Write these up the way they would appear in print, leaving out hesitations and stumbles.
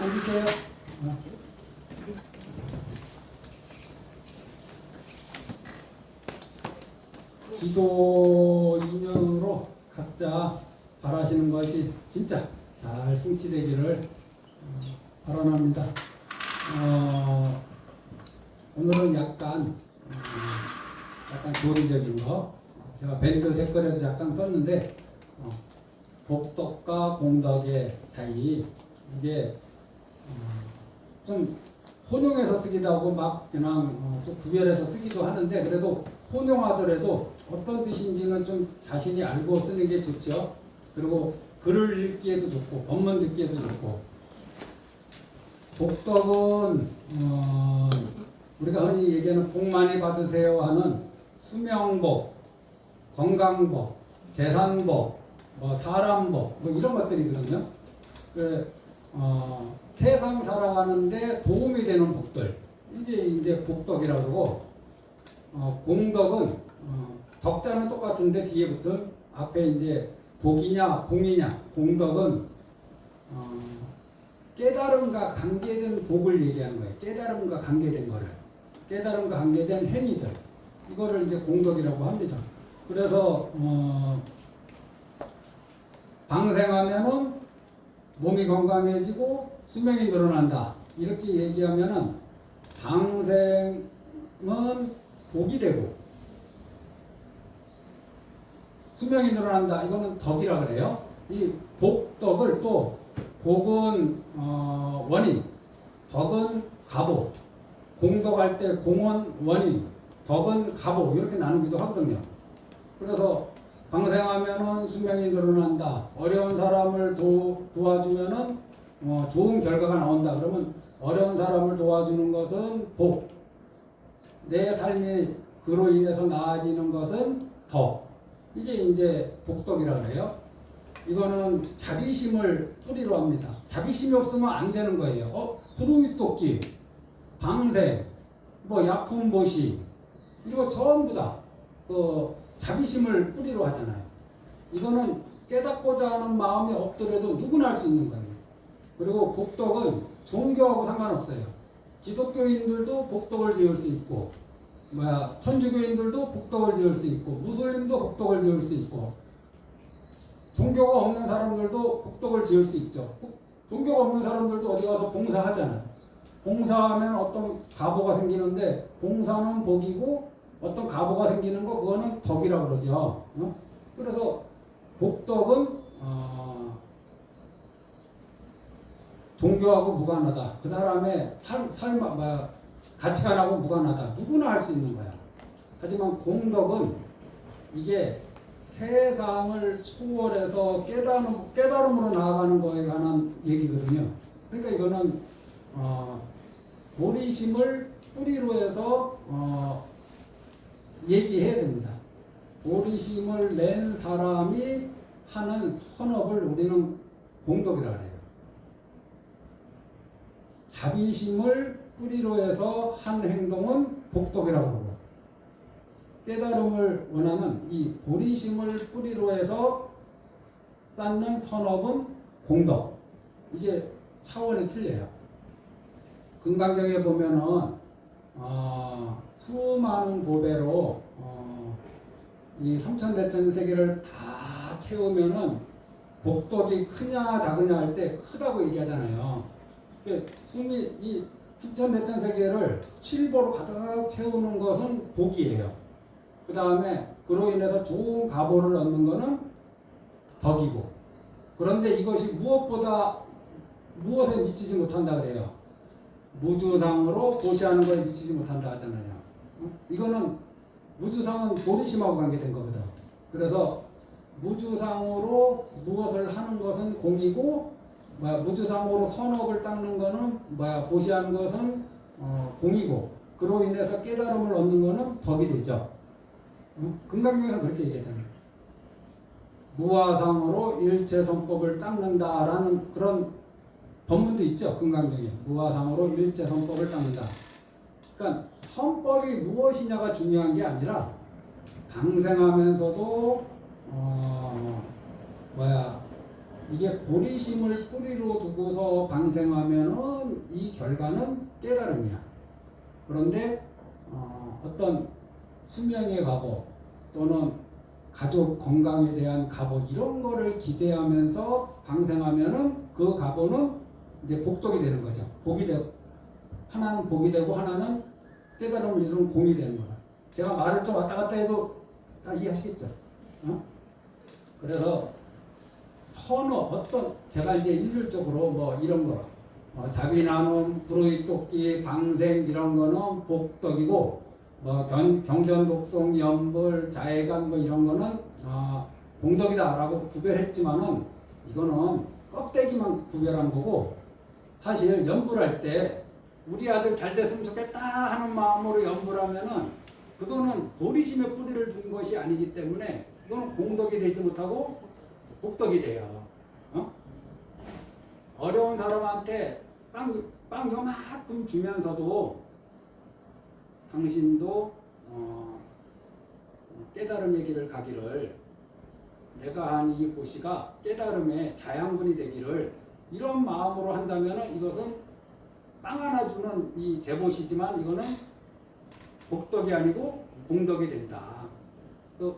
앉으세요. 기도 인연으로 각자 바라시는 것이 진짜 잘 성취되기를 바라옵니다. 오늘은 약간 교리적인 거, 제가 밴드 댓글에도 약간 썼는데 복덕과 공덕의 차이, 이게 좀 혼용해서 쓰기도 하고 막 그냥 좀 구별해서 쓰기도 하는데, 그래도 혼용하더라도 어떤 뜻인지는 좀 자신이 알고 쓰는 게 좋죠. 그리고 글을 읽기에도 좋고 법문 듣기에도 좋고. 복덕은 우리가 흔히 얘기하는 복 많이 받으세요 하는 수명복, 건강복, 재산복, 사람복 이런 것들이거든요. 세상 살아가는데 도움이 되는 복들, 이게 이제 복덕이라고 그러고, 공덕은 덕자는 똑같은데 뒤에 붙은 앞에 이제 복이냐 공이냐, 공덕은 깨달음과 관계된 복을 얘기하는 거예요. 깨달음과 관계된 거를, 깨달음과 관계된 행위들, 이거를 이제 공덕이라고 합니다. 그래서 방생하면은 몸이 건강해지고 수명이 늘어난다, 이렇게 얘기하면은 방생은 복이 되고 수명이 늘어난다, 이거는 덕이라 그래요. 이 복덕을 또 복은 원인, 덕은 가보, 공덕할 때 공은 원인, 덕은 가보, 이렇게 나누기도 하거든요. 그래서 방생하면은 수명이 늘어난다, 어려운 사람을 도와주면은 좋은 결과가 나온다, 그러면 어려운 사람을 도와주는 것은 복, 내 삶이 그로 인해서 나아지는 것은 덕, 이게 이제 복덕이라고 해요. 이거는 자비심을 뿌리로 합니다. 자비심이 없으면 안 되는 거예요. 부르윗돕기, 방생, 약혼보시, 이거 전부 다 자비심을 뿌리로 하잖아요. 이거는 깨닫고자 하는 마음이 없더라도 누구나 할 수 있는 거예요. 그리고 복덕은 종교하고 상관없어요. 기독교인들도 복덕을 지을 수 있고, 천주교인들도 복덕을 지을 수 있고, 무슬림도 복덕을 지을 수 있고, 종교가 없는 사람들도 복덕을 지을 수 있죠. 종교가 없는 사람들도 어디 가서 봉사하잖아요. 봉사하면 어떤 가보가 생기는데, 봉사는 복이고 어떤 가보가 생기는 거, 그거는 덕이라고 그러죠. 그래서 복덕은 종교하고 무관하다. 그 사람의 가치관하고 무관하다. 누구나 할 수 있는 거야. 하지만 공덕은 이게 세상을 초월해서 깨달음으로 나아가는 거에 관한 얘기거든요. 그러니까 이거는 보리심을 뿌리로 해서 얘기해야 됩니다. 보리심을 낸 사람이 하는 선업을 우리는 공덕이라고 해요. 자비심을 뿌리로 해서 한 행동은 복덕이라고 하고, 깨달음을 원하는 이 보리심을 뿌리로 해서 쌓는 선업은 공덕. 이게 차원이 틀려요. 금강경에 보면은 수많은 보배로 이 삼천대천 세계를 다 채우면은 복덕이 크냐 작으냐 할 때 크다고 얘기하잖아요. 이 삼천대천 세계를 칠보로 가득 채우는 것은 복이에요. 그 다음에 그로 인해서 좋은 가보를 얻는 것은 덕이고, 그런데 이것이 무엇에 미치지 못한다 그래요. 무주상으로 보시하는 것에 미치지 못한다 하잖아요. 이거는 무주상은 보리심하고 관계된 거거든. 그래서 무주상으로 무엇을 하는 것은 공이고, 무주상으로 선업을 닦는 것은 보시하는 것은 공이고, 그로 인해서 깨달음을 얻는 것은 덕이 되죠. 금강경에서 그렇게 얘기했잖아요. 무화상으로 일체선법을 닦는다라는 그런 법문도 있죠. 금강경에 무화상으로 일체선법을 닦는다. 그러니까 선법이 무엇이냐가 중요한 게 아니라, 방생하면서도 이게 보리심을 뿌리로 두고서 방생하면은 이 결과는 깨달음이야. 그런데 어떤 수명의 갑오 또는 가족 건강에 대한 갑오 이런 거를 기대하면서 방생하면은 그 갑오는 이제 복덕이 되는 거죠. 복이 되고 하나는 복이 되고 하나는 깨달음을 이루는 공이 되는 거야. 제가 말을 좀 왔다 갔다 해도 다 이해하시겠죠? 그래서 선어 어떤 제가 이제 일률적으로 뭐 이런 거 자비나눔, 불의돕기, 방생 이런 거는 복덕이고 경전독송, 연불, 자해감 뭐 이런 거는 공덕이다라고 구별했지만은 이거는 껍데기만 구별한 거고 사실 연불할 때 우리 아들 잘 됐으면 좋겠다 하는 마음으로 연불하면은 그거는 보리심에 뿌리를 둔 것이 아니기 때문에 이거는 공덕이 되지 못하고 복덕이 돼요. 어려운 사람한테 빵 요만큼 주면서도 당신도 깨달음의 길을 가기를 내가 한 이 보시가 깨달음의 자양분이 되기를 이런 마음으로 한다면 이것은 빵 하나 주는 이 제보시지만 이거는 복덕이 아니고 공덕이 된다. 그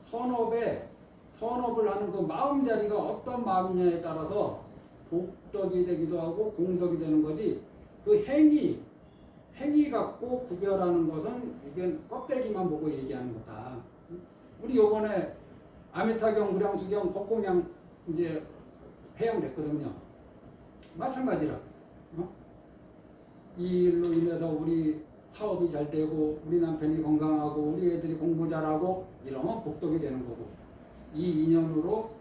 선업을 하는 그 마음자리가 어떤 마음이냐에 따라서 복덕이 되기도 하고 공덕이 되는 거지 그 행위 갖고 구별하는 것은 이건 껍데기만 보고 얘기하는 거다. 우리 요번에 아미타경, 무량수경, 법공양 이제 해양됐거든요. 마찬가지라. 이 일로 인해서 우리 사업이 잘 되고 우리 남편이 건강하고 우리 애들이 공부 잘하고 이러면 복덕이 되는 거고 이 인연으로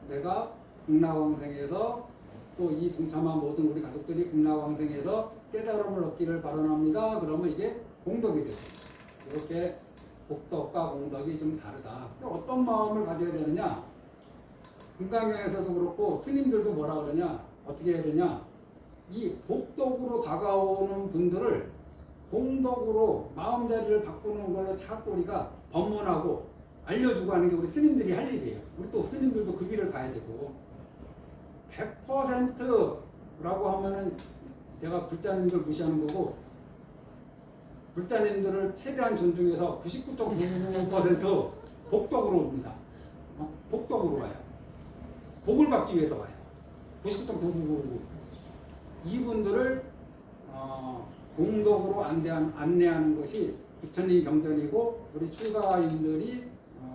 내가 극락왕생에서 또 이 동참한 모든 우리 가족들이 극락왕생에서 깨달음을 얻기를 바라옵니다. 그러면 이게 공덕이 되고 이렇게 복덕과 공덕이 좀 다르다. 어떤 마음을 가져야 되느냐? 금강경에서도 그렇고 스님들도 뭐라 그러냐? 어떻게 해야 되냐? 이 복덕으로 다가오는 분들을 공덕으로 마음자리를 바꾸는 걸로 자꾸 우리가 법문하고 알려주고 하는 게 우리 스님들이 할 일이에요. 우리 또 스님들도 그 길을 가야 되고 100%라고 하면은 제가 불자님들 무시하는 거고 불자님들을 최대한 존중해서 99.99% 복덕으로 옵니다. 복덕으로 와요. 복을 받기 위해서 와요. 99.9999 이분들을 공덕으로 안내하는 것이 부처님 경전이고 우리 출가인들이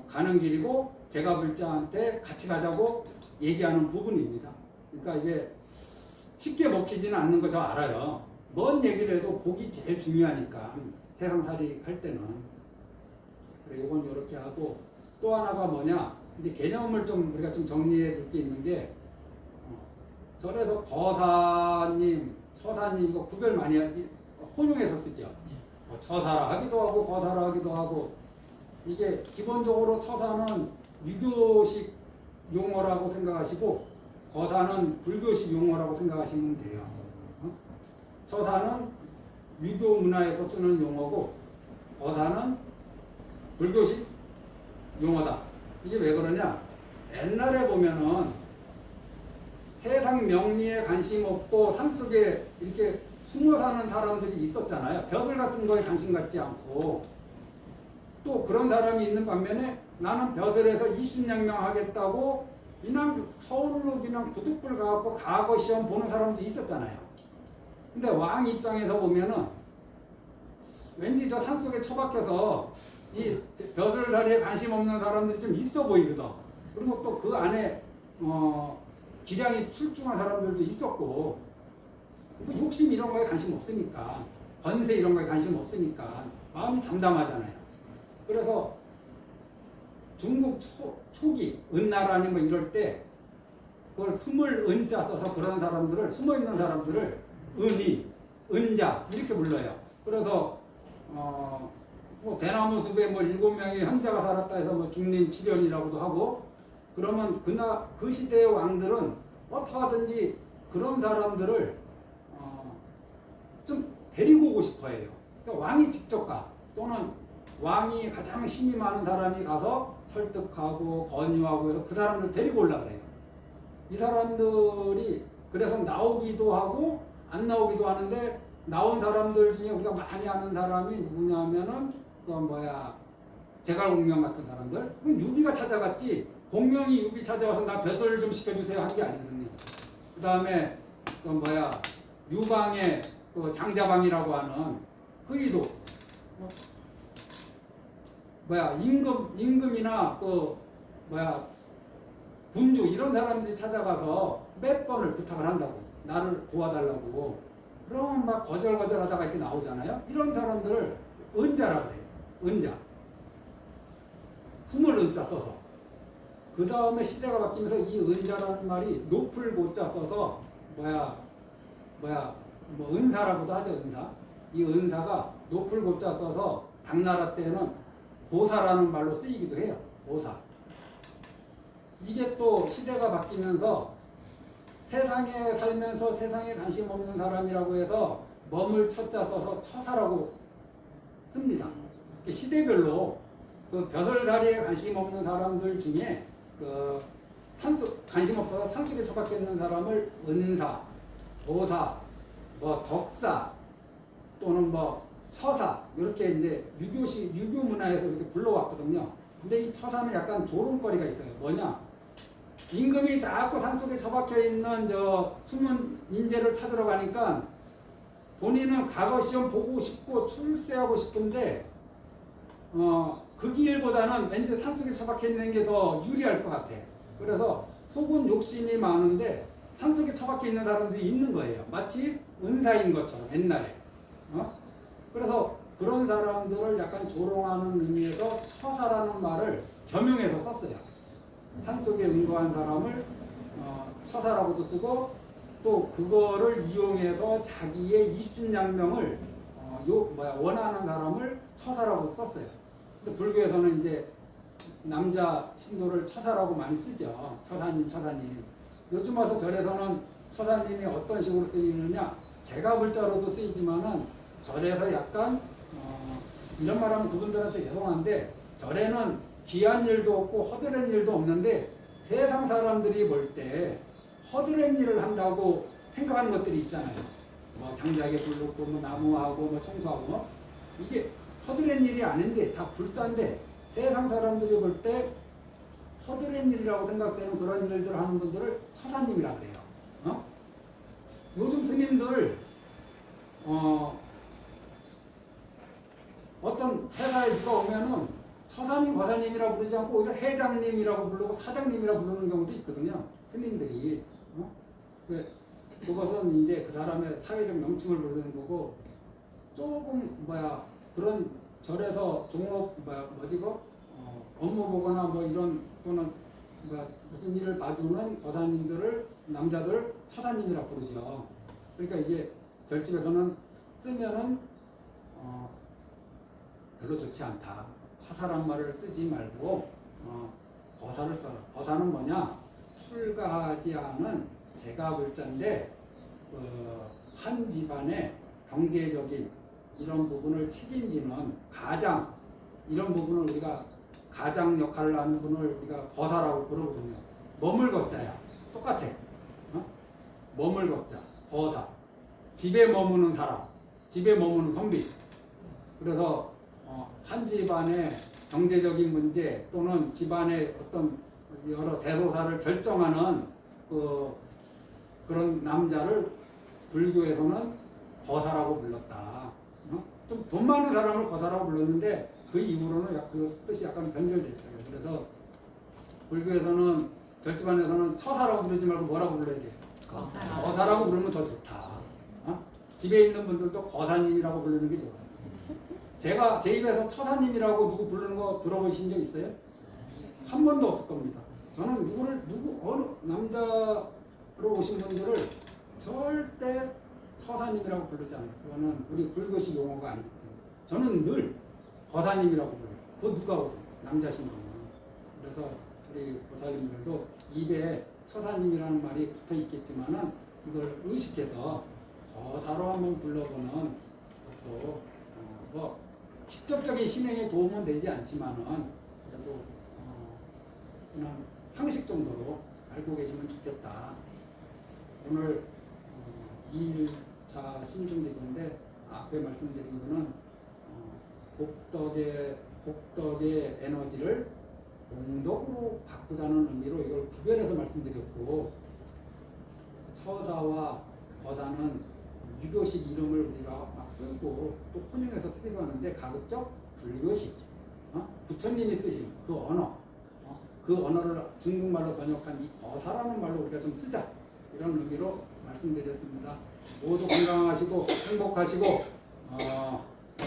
가는 길이고 제가 불자한테 같이 가자고 얘기하는 부분입니다. 그러니까 이게 쉽게 먹히지는 않는 거 저 알아요. 뭔 얘기를 해도 복이 제일 중요하니까 세상살이 할 때는. 그래 이건 이렇게 하고 또 하나가 뭐냐 이제 개념을 좀 우리가 좀 정리해 둘 게 있는 게 절에서 거사님, 처사님 이거 구별 많이 혼용해서 쓰죠. 처사라 하기도 하고 거사라 하기도 하고 이게 기본적으로 처사는 유교식 용어라고 생각하시고 거사는 불교식 용어라고 생각하시면 돼요. 처사는 유교 문화에서 쓰는 용어고 거사는 불교식 용어다. 이게 왜 그러냐? 옛날에 보면은 세상 명리에 관심 없고 산속에 이렇게 숨어 사는 사람들이 있었잖아요. 벼슬 같은 거에 관심 갖지 않고 또 그런 사람이 있는 반면에 나는 벼슬에서 20년 하겠다고 그냥 서울로 그냥 부득불 가갖고 과거 시험 보는 사람도 있었잖아요. 근데 왕 입장에서 보면은 왠지 저 산속에 처박혀서 이 벼슬살이에 관심 없는 사람들이 좀 있어 보이거든. 그리고 또 그 안에 기량이 출중한 사람들도 있었고 뭐 욕심 이런 거에 관심 없으니까 권세 이런 거에 관심 없으니까 마음이 담담하잖아요. 그래서 중국 초기 은나라니 뭐 이럴 때 그걸 스물 은자 써서 그런 사람들을 숨어 있는 사람들을 은인, 은자 이렇게 불러요. 그래서 뭐 대나무 숲에 뭐 7명의 현자가 살았다 해서 뭐 중림 칠연이라고도 하고 그러면 그 시대의 왕들은 어떻게 하든지 그런 사람들을 좀 데리고 오고 싶어 해요. 그러니까 왕이 직접 가 또는 가장 신이 많은 사람이 가서 설득하고 권유하고 해서 그 사람을 데리고 올라 그래요. 이 사람들이 그래서 나오기도 하고 안 나오기도 하는데 나온 사람들 중에 우리가 많이 아는 사람이 누구냐면은 그 뭐야 제갈공명 같은 사람들. 그럼 유비가 찾아갔지 공명이 유비 찾아와서 나 벼슬 좀 시켜주세요 한 게 아니거든요. 그 다음에 그 뭐야 유방의 그 장자방이라고 하는 그이도 뭐야 임금이나 그 뭐야 군주 이런 사람들이 찾아가서 몇 번을 부탁을 한다고 나를 도와달라고. 그럼 막 거절거절하다가 이렇게 나오잖아요. 이런 사람들을 은자라 그래요. 은자. 20은자 써서. 그 다음에 시대가 바뀌면서 이 은자라는 말이 높을 고자 써서 뭐 은사라고도 하죠. 은사. 이 은사가 높을 고자 써서 당나라 때는 고사라는 말로 쓰이기도 해요. 고사. 이게 또 시대가 바뀌면서 세상에 살면서 세상에 관심 없는 사람이라고 해서 머물 처자 써서 처사라고 씁니다. 시대별로 그 벼슬살이에 관심 없는 사람들 중에 그 관심 없어서 산속에 처박혀 있는 사람을 은사, 도사, 뭐 덕사 또는 뭐 처사 이렇게 이제 유교 문화에서 이렇게 불러왔거든요. 근데 이 처사는 약간 조롱거리가 있어요. 뭐냐? 임금이 자꾸 산속에 처박혀 있는 저 숨은 인재를 찾으러 가니까 본인은 과거 시험 보고 싶고 출세하고 싶은데 그 길보다는 왠지 산속에 처박혀 있는 게 더 유리할 것 같아. 그래서 속은 욕심이 많은데 산속에 처박혀 있는 사람들이 있는 거예요. 마치 은사인 것처럼 옛날에. 그래서 그런 사람들을 약간 조롱하는 의미에서 처사라는 말을 겸용해서 썼어요. 산속에 은거한 사람을 처사라고도 쓰고 또 그거를 이용해서 자기의 입신양명을 원하는 사람을 처사라고 썼어요. 근데 불교에서는 이제 남자 신도를 처사라고 많이 쓰죠. 처사님. 요즘 와서 절에서는 처사님이 어떤 식으로 쓰이느냐? 제가불자로도 쓰이지만은 절에서 약간 이런 말하면 그분들한테 죄송한데 절에는 귀한 일도 없고 허드렛 일도 없는데 세상 사람들이 볼 때 허드렛 일을 한다고 생각하는 것들이 있잖아요. 뭐 장작에 불 놓고 뭐 나무하고 뭐 청소하고 이게 허드렛 일이 아닌데 다 불사인데 세상 사람들이 볼 때 허드렛 일이라고 생각되는 그런 일들을 하는 분들을 처사님이라 그래요. 요즘 스님들 어떤 회사에 누가 오면은 처사님, 과사님이라고 부르지 않고 오히려 회장님이라고 부르고 사장님이라고 부르는 경우도 있거든요. 스님들이. 그것은 이제 그 사람의 사회적 명칭을 부르는 거고 조금 그런 절에서 종업 업무 보거나 뭐 이런 또는 무슨 일을 봐주는 거사님들을 남자들 처사님이라고 부르죠. 그러니까 이게 절집에서는 쓰면은 별로 좋지 않다. 처사란 말을 쓰지 말고 거사를 써라. 거사는 뭐냐? 출가하지 않은 제가불자인데 한 집안의 경제적인 이런 부분을 책임지는 가장 이런 부분을 우리가 가장 역할을 하는 분을 우리가 거사라고 부르거든요. 머물거자야. 똑같아. 머물거자, 거사. 집에 머무는 사람, 집에 머무는 선비. 그래서 한 집안의 경제적인 문제 또는 집안의 어떤 여러 대소사를 결정하는 그런 남자를 불교에서는 거사라고 불렀다. 좀 돈 많은 사람을 거사라고 불렀는데 그 이후로는 그 뜻이 약간 변절됐어요. 그래서 불교에서는 절집안에서는 처사라고 부르지 말고 뭐라고 불러야 돼? 거사라고 부르면 더 좋다. 집에 있는 분들도 거사님이라고 부르는 게 좋아요. 제가 제 입에서 처사님이라고 누구 부르는 거 들어보신 적 있어요? 한 번도 없을 겁니다. 저는 어느 남자로 오신 분들을 절대 처사님이라고 부르지 않아요. 그거는 우리 불교식 용어가 아니기 때문에. 저는 늘 거사님이라고 불러요. 그거 누가 오든 남자신 분은. 그래서 우리 보살님들도 입에 처사님이라는 말이 붙어 있겠지만은 이걸 의식해서 거사로 한번 불러보는 것도 직접적인 신행에 도움은 되지 않지만은 그래도 그냥 상식 정도로 알고 계시면 좋겠다. 오늘 2일차 신중기도인데 앞에 말씀드린 거는 복덕의 에너지를 공덕으로 바꾸자는 의미로 이걸 구별해서 말씀드렸고, 처사와 거사는 유교식 이름을 우리가 막 쓰고 또 혼용해서 쓰기도 하는데 가급적 불교식, 부처님이 쓰신 그 언어, 그 언어를 중국말로 번역한 이 거사라는 말로 우리가 좀 쓰자, 이런 의미로 말씀드렸습니다. 모두 건강하시고 행복하시고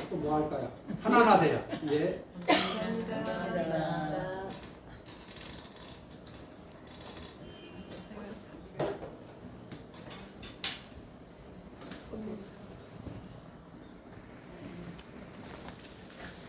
또 뭐 할까요? 편안하세요. 예.